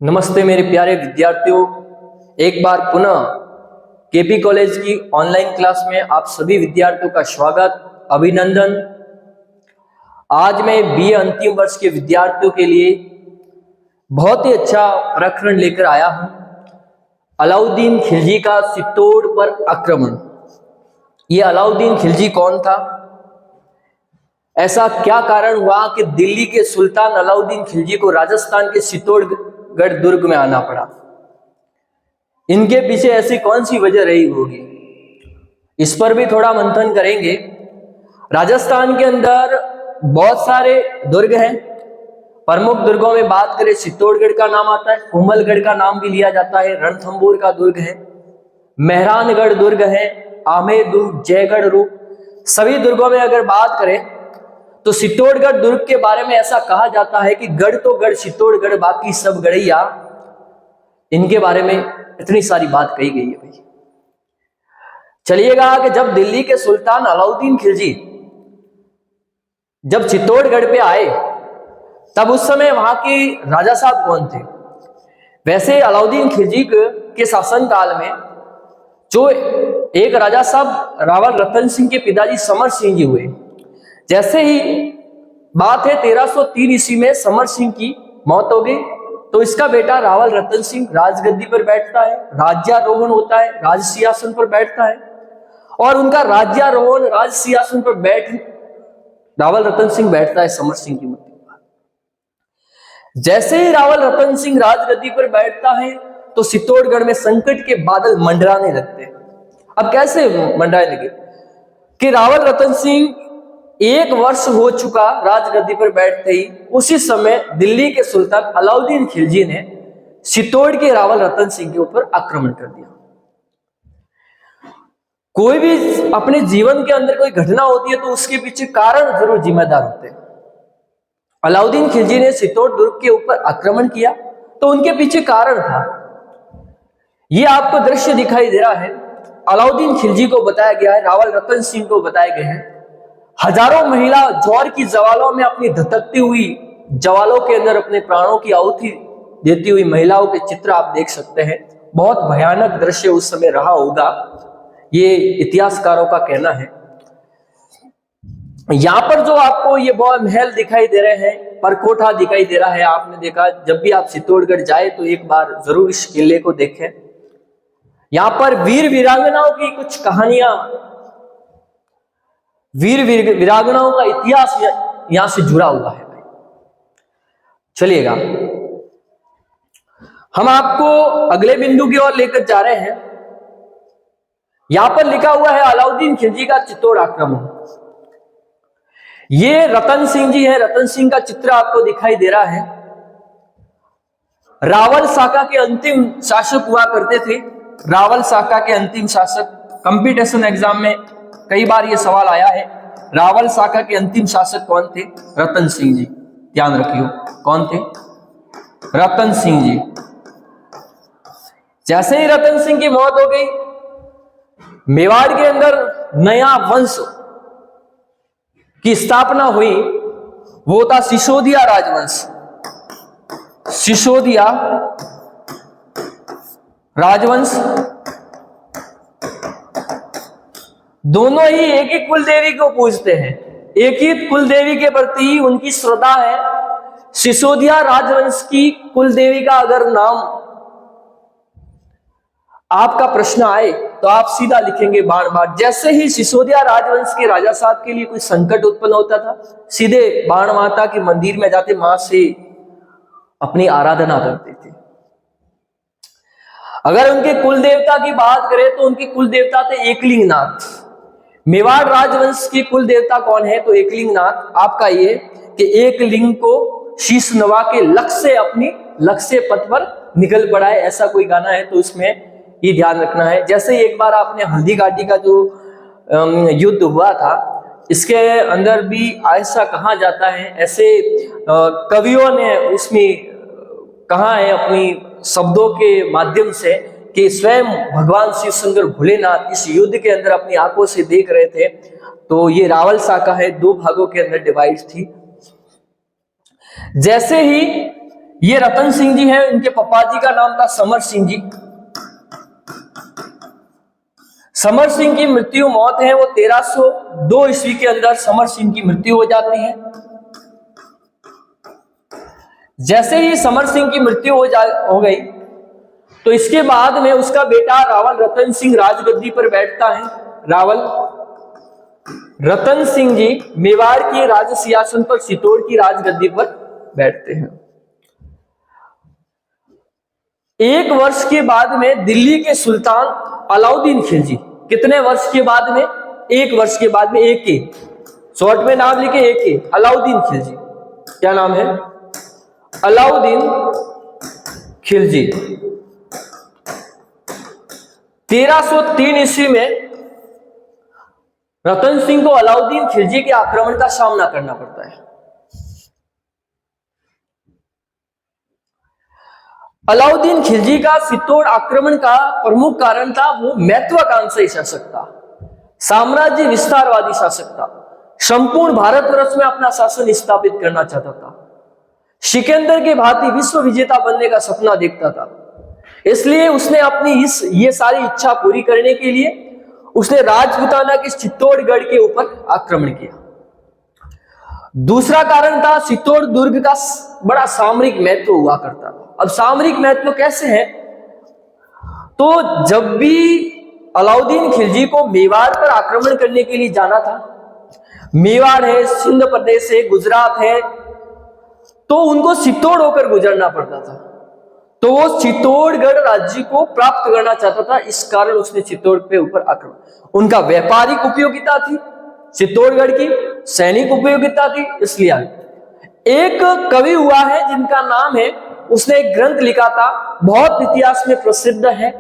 नमस्ते मेरे प्यारे विद्यार्थियों, एक बार पुनः केपी कॉलेज की ऑनलाइन क्लास में आप सभी विद्यार्थियों का स्वागत, अभिनंदन। आज मैं बीए अंतिम वर्ष के विद्यार्थियों के लिए बहुत ही अच्छा प्रकरण लेकर आया हूं। अलाउद्दीन खिलजी का चित्तौड़ पर आक्रमण। ये अलाउद्दीन खिलजी कौन था? ऐसा क्या कारण हुआ कि दिल्ली के सुल्तान अलाउद्दीन खिलजी को राजस्थान के चित्तौड़गढ़ दुर्ग में आना पड़ा? इनके पीछे ऐसी कौन सी वजह रही होगी, इस पर भी थोड़ा मंथन करेंगे। राजस्थान के अंदर बहुत सारे दुर्ग हैं। प्रमुख दुर्गों में बात करें, चित्तौड़गढ़ का नाम आता है, कुंभलगढ़ का नाम भी लिया जाता है, रणथंभौर का दुर्ग है, मेहरानगढ़ दुर्ग है, आमेर दुर्ग, जयगढ़ दुर्ग। सभी दुर्गों में अगर बात करें तो चित्तौड़गढ़ दुर्ग के बारे में ऐसा कहा जाता है कि गढ़ तो गढ़ चित्तौड़गढ़, बाकी सब गढ़ैया। इनके बारे में इतनी सारी बात कही गई है भाई। चलिएगा कि जब दिल्ली के सुल्तान अलाउद्दीन खिलजी जब चित्तौड़गढ़ पे आए, तब उस समय वहां के राजा साहब कौन थे? वैसे अलाउद्दीन खिलजी के शासन काल में जो एक राजा साहब रावल रतन सिंह के पिताजी समर सिंह जी हुए। जैसे ही बात है 1303 ईस्वी में समर सिंह की मौत हो गई, तो इसका बेटा रावल रतन सिंह राजगद्दी पर बैठता है, राज्यारोहण होता है, राज सिंहासन पर बैठता है। और उनका राज्यारोहण राज सिंहासन पर बैठ रावल रतन सिंह बैठता है समर सिंह की मृत्यु के बाद। जैसे ही रावल रतन सिंह राजगद्दी पर बैठता है तो चित्तौड़गढ़ में संकट के बादल मंडराने लगते हैं। अब कैसे मंडराने लगे कि रावल रतन सिंह 1 वर्ष हो चुका राजगद्दी पर बैठते ही, उसी समय दिल्ली के सुल्तान अलाउद्दीन खिलजी ने चित्तौड़ के रावल रतन सिंह के ऊपर आक्रमण कर दिया। कोई भी अपने जीवन के अंदर कोई घटना होती है तो उसके पीछे कारण जरूर जिम्मेदार होते हैं। अलाउद्दीन खिलजी ने चित्तौड़ दुर्ग के ऊपर आक्रमण किया तो उनके पीछे कारण था। यह आपको दृश्य दिखाई दे रहा है। अलाउद्दीन खिलजी को बताया गया है, रावल रतन सिंह को बताया गया है, हजारों महिला जौहर की जवालों में अपनी धधकती हुई जवालों के अंदर अपने प्राणों की आहुति देती हुई महिलाओं के चित्र आप देख सकते हैं। बहुत भयानक दृश्य उस समय रहा होगा, ये इतिहासकारों का कहना है। यहां पर जो आपको ये बहुत महल दिखाई दे रहे हैं, परकोठा दिखाई दे रहा है, आपने देखा, जब भी आप चित्तौड़गढ़ जाए तो एक बार जरूर इस किले को देखें। यहां पर वीर वीरांगनाओं की कुछ कहानियां, वीर वीरांगनाओं का इतिहास यहां से जुड़ा हुआ है। चलिएगा, हम आपको अगले बिंदु की ओर लेकर जा रहे हैं। यहां पर लिखा हुआ है अलाउद्दीन खिलजी का चित्तौड़ आक्रमण। ये रतन सिंह जी है, रतन सिंह का चित्र आपको दिखाई दे रहा है। रावल शाखा के अंतिम शासक हुआ करते थे। रावल शाखा के अंतिम शासक, कंपटीशन एग्जाम में कई बार यह सवाल आया है। रावल शाखा के अंतिम शासक कौन थे? रतन सिंह जी। ध्यान रखियो, कौन थे? रतन सिंह जी। जैसे ही रतन सिंह की मौत हो गई, मेवाड़ के अंदर नया वंश की स्थापना हुई, वो था सिसोदिया राजवंश। सिसोदिया राजवंश। दोनों ही एक ही कुल देवी को पूजते हैं, एक ही कुल देवी के प्रति उनकी श्रद्धा है। सिसोदिया राजवंश की कुल देवी का अगर नाम आपका प्रश्न आए तो आप सीधा लिखेंगे बाण माता। जैसे ही सिसोदिया राजवंश के राजा साहब के लिए कोई संकट उत्पन्न होता था, सीधे बाण माता के मंदिर में जाते, मां से अपनी आराधना करते थे। अगर उनके कुल देवता की बात करें तो उनके कुल देवता थे एकलिंगनाथ। मेवाड़ राजवंश के कुल देवता कौन है? तो एकलिंगनाथ। आपका ये कि एक लिंग को शीश नवा के लक्ष्य से अपनी लक्ष्य पथ पर निकल पड़ा है, ऐसा कोई गाना है तो इसमें ये ध्यान रखना है। जैसे एक बार आपने हल्दी घाटी का जो युद्ध हुआ था, इसके अंदर भी ऐसा कहा जाता है, ऐसे कवियों ने उसमें कहा है अपनी शब्दों के माध्यम से कि स्वयं भगवान शिव शंकर भोलेनाथ इस युद्ध के अंदर अपनी आंखों से देख रहे थे। तो ये रावल शाखा है, 2 भागों के अंदर डिवाइड थी। जैसे ही ये रतन सिंह जी हैं, इनके पापा जी का नाम था समर सिंह जी। समर सिंह की मृत्यु मौत है वो 1302 ईस्वी के अंदर समर सिंह की मृत्यु हो जाती है। जैसे ही समर सिंह की मृत्यु हो गई तो इसके बाद में उसका बेटा रावल रतन सिंह राजगद्दी पर बैठता है। रावल रतन सिंह जी मेवाड़ की राज सिंहासन पर चित्तौड़ की राजगद्दी पर बैठते हैं। एक वर्ष के बाद में दिल्ली के सुल्तान अलाउद्दीन खिलजी, कितने वर्ष के बाद में? एक वर्ष के बाद में, एक के शॉर्ट में नाम लिखे, एक के अलाउद्दीन खिलजी। क्या नाम है? अलाउद्दीन खिलजी। 1303 ईस्वी में रतन सिंह को अलाउद्दीन खिलजी के आक्रमण का सामना करना पड़ता है। अलाउद्दीन खिलजी का चित्तौड़ आक्रमण का प्रमुख कारण था वो महत्वाकांक्षी शासक था, साम्राज्य विस्तारवादी शासक था, संपूर्ण भारतवर्ष में अपना शासन स्थापित करना चाहता था, सिकंदर के भांति विश्व विजेता बनने का सपना देखता था। इसलिए उसने अपनी ये सारी इच्छा पूरी करने के लिए उसने राजपूताना के चित्तौड़गढ़ के ऊपर आक्रमण किया। दूसरा कारण था चित्तौड़ दुर्ग का बड़ा सामरिक महत्व हुआ करता था। अब सामरिक महत्व कैसे है? तो जब भी अलाउद्दीन खिलजी को मेवाड़ पर आक्रमण करने के लिए जाना था, मेवाड़ है, सिंध प्रदेश है, गुजरात है, तो उनको चित्तौड़ होकर गुजरना पड़ता था। तो वो चित्तौड़गढ़ राज्य को प्राप्त करना चाहता था, इस कारण उसने चित्तौड़ पे ऊपर आक्रमण। उनका व्यापारिक उपयोगिता थी चित्तौड़गढ़ की, सैनिक उपयोगिता थी, इसलिए एक कवि हुआ है जिनका नाम है, उसने एक ग्रंथ लिखा था, बहुत इतिहास में प्रसिद्ध है,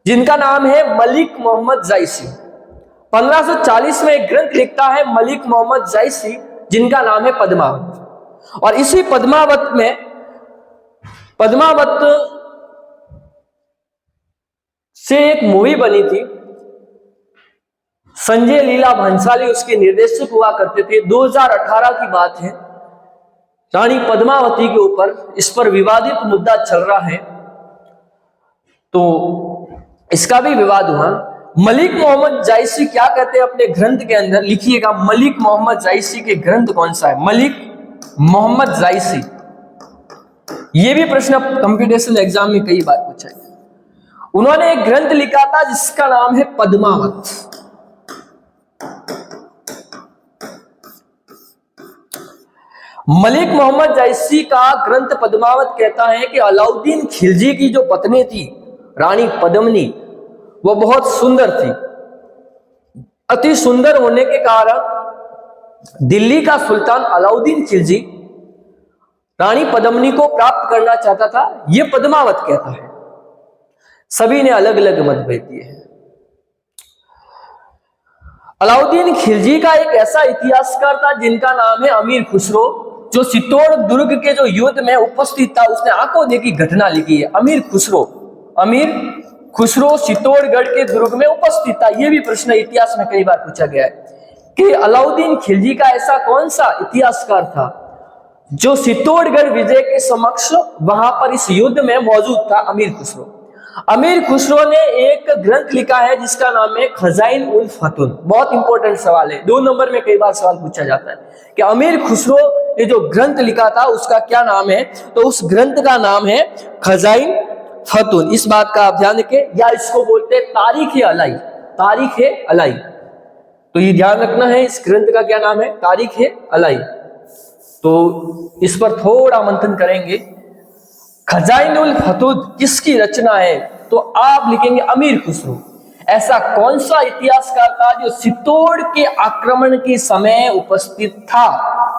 जिनका नाम है मलिक मोहम्मद जायसी। 1540 में एक ग्रंथ लिखता है मलिक मोहम्मद जायसी, जिनका नाम है पद्मावत। और इसी पद्मावत में, पद्मावत से एक मूवी बनी थी, संजय लीला भंसाली उसके निर्देशक हुआ करते थे। 2018 की बात है, रानी पद्मावती के ऊपर इस पर विवादित मुद्दा चल रहा है, तो इसका भी विवाद हुआ। मलिक मोहम्मद जायसी क्या कहते हैं अपने ग्रंथ के अंदर, लिखिएगा मलिक मोहम्मद जायसी के ग्रंथ कौन सा है? मलिक मोहम्मद जायसी। यह भी प्रश्न कंप्यूटेशनल एग्जाम में कई बार पूछा है। उन्होंने एक ग्रंथ लिखा था जिसका नाम है पद्मावत। मलिक मोहम्मद जायसी का ग्रंथ पद्मावत कहता है कि अलाउद्दीन खिलजी की जो पत्नी थी रानी पद्मनी, वो बहुत सुंदर थी। अति सुंदर होने के कारण दिल्ली का सुल्तान अलाउद्दीन खिलजी रानी पद्मनी को प्राप्त करना चाहता था, यह पद्मावत कहता है। सभी ने अलग अलग मतभेद दिए हैं। अलाउद्दीन खिलजी का एक ऐसा इतिहासकार था जिनका नाम है अमीर खुसरो, जो चित्तौड़ दुर्ग के जो युद्ध में उपस्थित था, उसने आंखों देखी घटना लिखी है। अमीर खुसरो चित्तौड़गढ़ के दुर्ग में उपस्थित था। यह भी प्रश्न इतिहास में कई बार पूछा गया है कि अलाउद्दीन खिलजी का ऐसा कौन सा इतिहासकार था जो चित्तौड़गढ़ विजय के समक्ष वहां पर इस युद्ध में मौजूद था? अमीर खुसरो। अमीर खुसरो ने एक ग्रंथ लिखा है जिसका नाम है खजाइन उल फतून। बहुत इंपॉर्टेंट सवाल है, 2 नंबर में कई बार सवाल पूछा जाता है कि अमीर खुसरो ने जो ग्रंथ लिखा था उसका क्या नाम है? तो उस ग्रंथ का नाम है खजाइन फतून। इस बात का आप ध्यान रखें, या इसको बोलते हैं तारीख-ए-अलाई। तारीख-ए-अलाई, तो ये ध्यान रखना है, इस ग्रंथ का क्या नाम है? तारीख-ए-अलाई। तो इस पर थोड़ा मंथन करेंगे। खजाइन उल फतून किसकी रचना है? तो आप लिखेंगे अमीर खुसरो। ऐसा कौन सा इतिहासकार था जो चित्तौड़ के आक्रमण के समय उपस्थित था?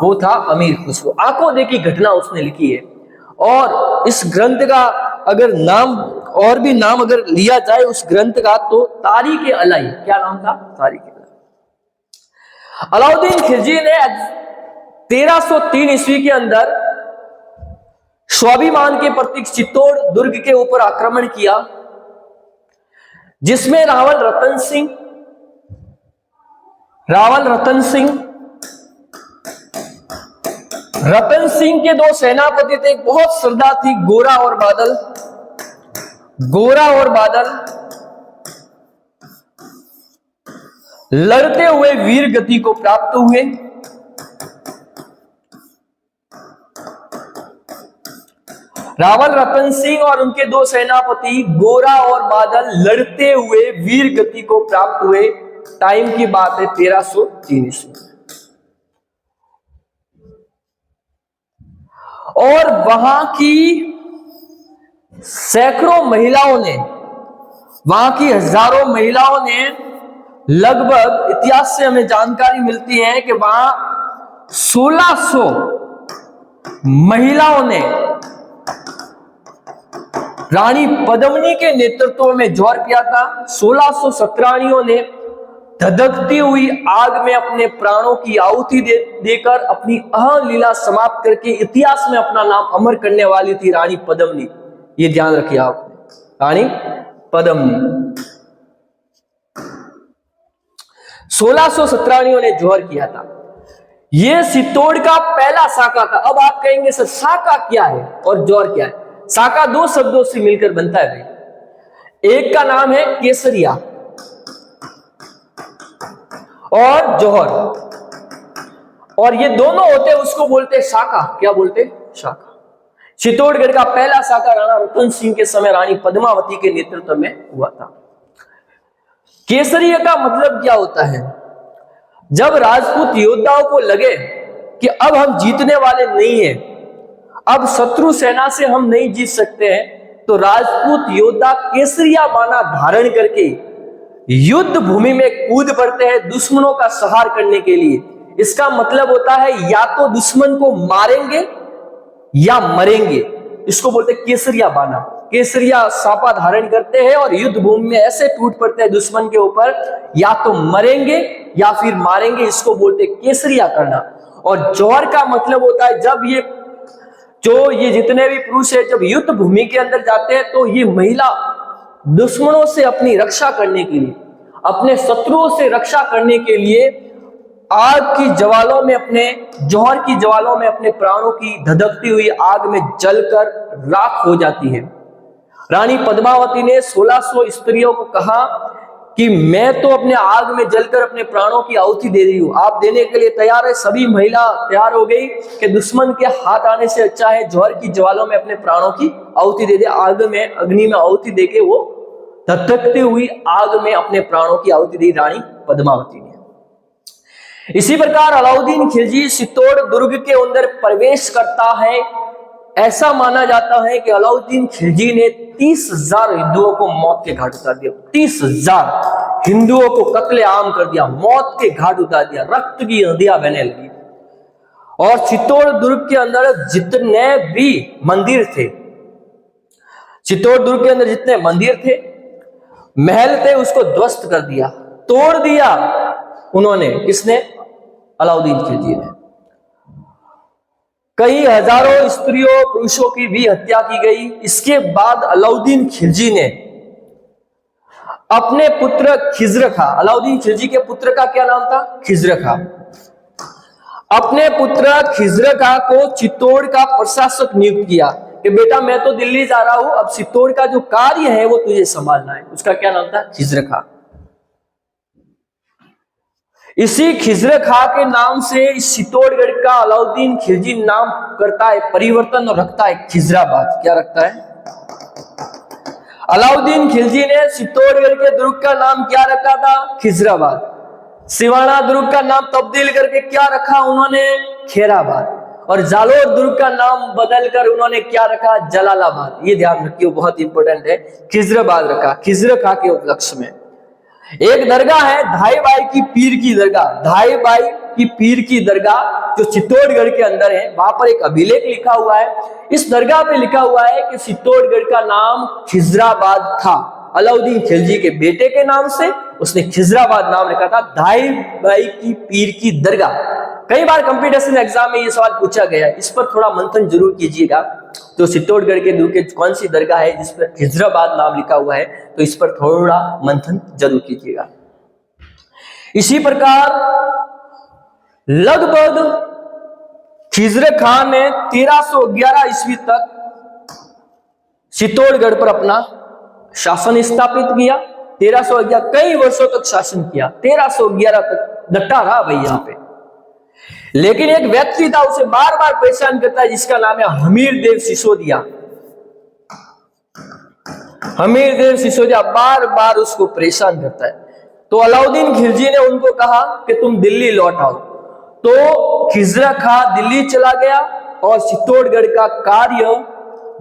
वो था अमीर खुसरो। आंखों देखी घटना उसने लिखी है। और इस ग्रंथ का अगर नाम और भी नाम अगर लिया जाए उस ग्रंथ का, तो तारीख-ए-अलाई। क्या नाम था? तारीख-ए-अलाई। अलाउद्दीन खिलजी ने 1303 ईस्वी के अंदर स्वाभिमान के प्रतीक चित्तौड़ दुर्ग के ऊपर आक्रमण किया, जिसमें रावल रतन रतन सिंह के दो सेनापति थे, बहुत श्रद्धा थी, गोरा और बादल। गोरा और बादल लड़ते हुए वीर गति को प्राप्त हुए। रावल रतन सिंह और उनके दो सेनापति गोरा और बादल लड़ते हुए वीर गति को प्राप्त हुए। टाइम की बात है 1303 ईस्वी। और वहां की सैकड़ों महिलाओं ने, वहां की हजारों महिलाओं ने, लगभग इतिहास से हमें जानकारी मिलती है कि वहां 1600 महिलाओं ने रानी पद्मिनी के नेतृत्व में जौहर किया था। 1600 सतरानियों ने धधकती हुई आग में अपने प्राणों की आहुति देकर अपनी अहम लीला समाप्त करके इतिहास में अपना नाम अमर करने वाली थी रानी पद्मिनी। ये ध्यान रखिए आपने, रानी पद्मिनी। 1600 सतरानियों ने जौहर किया था। यह चित्तौड़ का पहला साका था। अब आप कहेंगे सर साका क्या है और जौहर क्या है? साका दो शब्दों से मिलकर बनता है भाई। एक का नाम है केसरिया और जौहर, और ये दोनों होते हैं उसको बोलते हैं साका। क्या बोलते हैं? साका। चित्तौड़गढ़ का पहला साका राणा रतन सिंह के समय रानी पद्मावती के नेतृत्व में हुआ था। केसरिया का मतलब क्या होता है? जब राजपूत योद्धाओं को लगे कि अब हम जीतने वाले नहीं हैं, अब शत्रु सेना से हम नहीं जीत सकते हैं, तो राजपूत योद्धा केसरिया बाना धारण करके युद्ध भूमि में कूद पड़ते हैं दुश्मनों का संहार करने के लिए। इसका मतलब होता है या तो दुश्मन को मारेंगे या मरेंगे। इसको बोलते हैं केसरिया बाना। केसरिया सापा धारण करते हैं और युद्ध भूमि में ऐसे टूट पड़ते हैं दुश्मन के ऊपर, या तो मरेंगे या फिर मारेंगे। इसको बोलते हैं केसरिया करना। और जौहर का मतलब होता है जब ये जितने भी पुरुष है जब युद्ध भूमि के अंदर जाते हैं तो ये महिला दुश्मनों से अपनी रक्षा करने के लिए, अपने शत्रुओं से रक्षा करने के लिए आग की ज्वालों में, अपने जौहर की ज्वालों में अपने प्राणों की धधकती हुई आग में जलकर राख हो जाती है। रानी पद्मावती ने 1600 स्त्रियों को कहा कि मैं तो अपने आग में जलकर अपने प्राणों की आहुति दे रही हूं, आप देने के लिए तैयार है? सभी महिला तैयार हो गई कि दुश्मन के हाथ आने से अच्छा है जौहर की ज्वालों में अपने प्राणों की आहुति दे दे। आग में, अग्नि में आहुति देके वो धधकती हुई आग में अपने प्राणों की आहुति दी रानी पद्मावती ने। इसी प्रकार अलाउद्दीन खिलजी चित्तौड़ दुर्ग के अंदर प्रवेश करता है। ऐसा माना जाता है कि अलाउद्दीन खिलजी ने 30,000 हिंदुओं को मौत के घाट उतार दिया। 30,000 हिंदुओं को कत्लेआम कर दिया, मौत के घाट उतार दिया, रक्त की नदियां बहने लगी। और चित्तौड़ दुर्ग के अंदर जितने भी मंदिर थे, चित्तौड़ दुर्ग के अंदर जितने मंदिर थे, महल थे, उसको ध्वस्त कर दिया, तोड़ दिया उन्होंने। किसने? अलाउद्दीन खिलजी ने। कई हजारों स्त्रियों पुरुषों की भी हत्या की गई। इसके बाद अलाउद्दीन खिलजी ने अपने पुत्र खिज्र खां, अलाउद्दीन खिलजी के पुत्र का क्या नाम था? खिज्र खां। अपने पुत्र खिज्र खां को चित्तौड़ का प्रशासक नियुक्त किया कि बेटा मैं तो दिल्ली जा रहा हूं, अब चित्तौड़ का जो कार्य है वो तुझे संभालना है। उसका क्या नाम था? खिज्र खां। इसी खिज्र खां के नाम से इस चित्तौड़गढ़ का अलाउद्दीन खिलजी नाम करता है परिवर्तन और रखता है खिजराबाद। क्या रखता है? अलाउद्दीन खिलजी ने चित्तौड़गढ़ के दुर्ग का नाम क्या रखा था? खिजराबाद। सिवाना दुर्ग का नाम तब्दील करके क्या रखा उन्होंने? खैराबाद। और जालोर दुर्ग का नाम बदलकर उन्होंने क्या रखा? जलालाबाद। ये ध्यान रखिए, बहुत इंपॉर्टेंट है। खिजराबाद रखा खिज्र खां के उपलक्ष्य में। एक दरगाह है धाई बाई की पीर की दरगाह, धाई बाई की पीर की दरगाह जो चित्तौड़गढ़ के अंदर है। वहां पर एक अभिलेख लिखा हुआ है। इस दरगाह पे लिखा हुआ है कि चित्तौड़गढ़ का नाम खिजराबाद था। अलाउद्दीन खिलजी के बेटे के नाम से उसने खिजराबाद नाम रखा था, धाई बाई की पीर की दरगाह। कई बार कंपटीशन एग्जाम में ये सवाल पूछा गया है, इस पर थोड़ा मंथन जरूर कीजिएगा। तो चित्तौड़गढ़ के दुर्ग के कौन सी दरगाह है जिस पर खिजराबाद नाम लिखा हुआ है, तो इस पर थोड़ा मंथन जरूर कीजिएगा। इसी प्रकार लगभग खिजर खान ने 1311 ईस्वी तक चित्तौड़गढ़ पर अपना शासन स्थापित किया। 1311 कई वर्षों तक शासन किया, 1311 तक डटा रहा भाई यहां पे। लेकिन एक व्यक्ति था उसे बार बार परेशान करता है, जिसका नाम है हमीरदेव सिसोदिया। हमीरदेव सिसोदिया बार बार उसको परेशान करता है। तो अलाउद्दीन खिलजी ने उनको कहा कि तुम दिल्ली लौट आओ। तो खिजर खां दिल्ली चला गया और चित्तौड़गढ़ का कार्य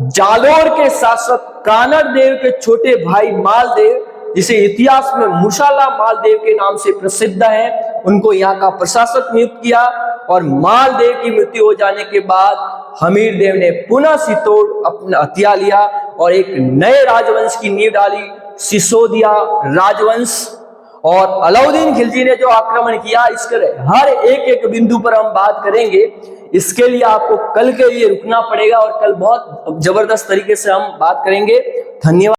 जालोर के शासक कानड़ देव के छोटे भाई मालदेव, जिसे इतिहास में मुशाला मालदेव के नाम से प्रसिद्ध है, उनको यहाँ का प्रशासक नियुक्त किया। और मालदेव की मृत्यु हो जाने के बाद हमीरदेव ने पुनः चित्तौड़ अपना हथिया लिया और एक नए राजवंश की नींव डाली, सिसोदिया राजवंश। और अलाउद्दीन खिलजी ने जो आक्रमण किया, इसके हर एक एक बिंदु पर हम बात करेंगे। इसके लिए आपको कल के लिए रुकना पड़ेगा और कल बहुत जबरदस्त तरीके से हम बात करेंगे। धन्यवाद।